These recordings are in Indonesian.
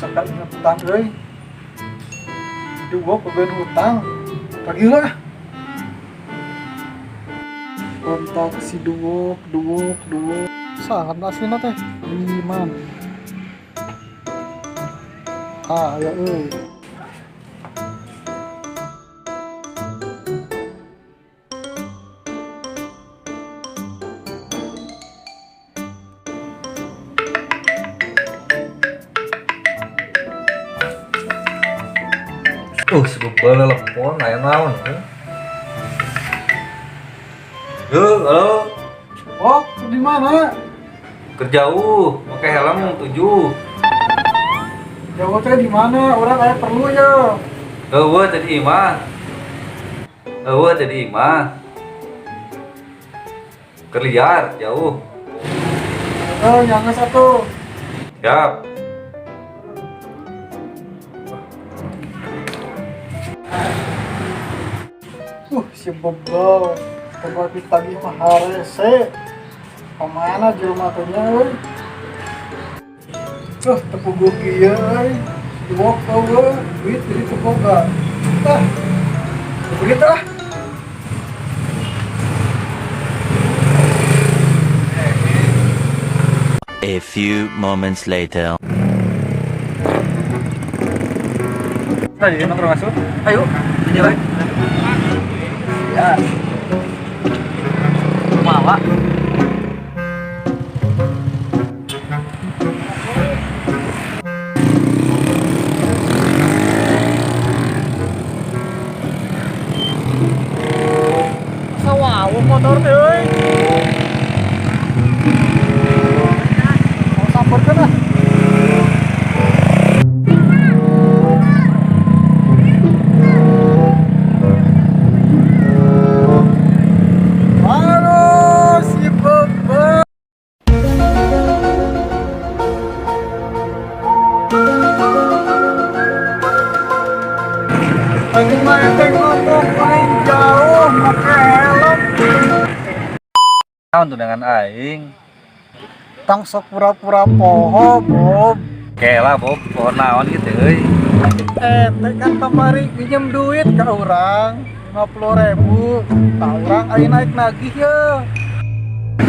sekali ingat hutang euy. Dua pegawai hutang. Pagilah. Kontak si duwok. Sangat aslinya teh. Liman. Ya euy. Sebebal telepon, ayo naon. Halo. Oh, di mana? Kerjauh, pakai helm 7. Jauh teh di mana? Orang kayak perlu ya. Tadi imah. Kerliar jauh. Jangan satu. Siap. Si bebel. Tempat tagih mah rese. Kemana jelema teh nya euy? Tepung kieu euy. Duok euy, duit jadi teboga. Begitu ah. A few moments later. Tadi nongkrong masuk. Ayo, ini baik. Ya. Mawa. Sawawu motor teh euy. Mau sampeurkeun ah. Lagi main ngomong paling jauh pakai helm. Naon tuh dengan aing? Tang sok pura-pura poho, Bob. Kela Bob, pohon naon gitu euy. Teh kan kemari pinjem duit ke orang 50.000. Ka urang aya naik nagih ya.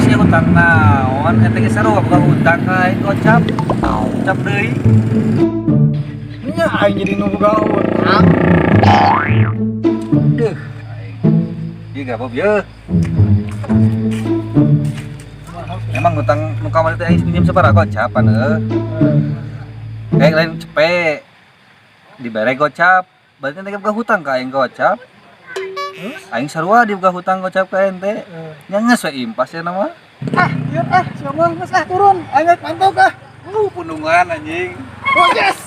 Si hutang naon? Eta ge sarua bukan hutang ka aing gocap. Gocap deui. Nya aing jadi nunggu utang. Deuh. Ieu gak Bob ye. Emang hutang nu kamari teh aing pinjem sabaraha gocapan heuh. Kayak lain cepet. Dibere gocap. Berarti ente buka hutang ka aing gocap. Aing sarua dibuka hutang gocap ka ente. Nya geus we impas ya nama. Ieu siapa geus turun. Aing pantau kah? Pundungan anjing. Oh yes.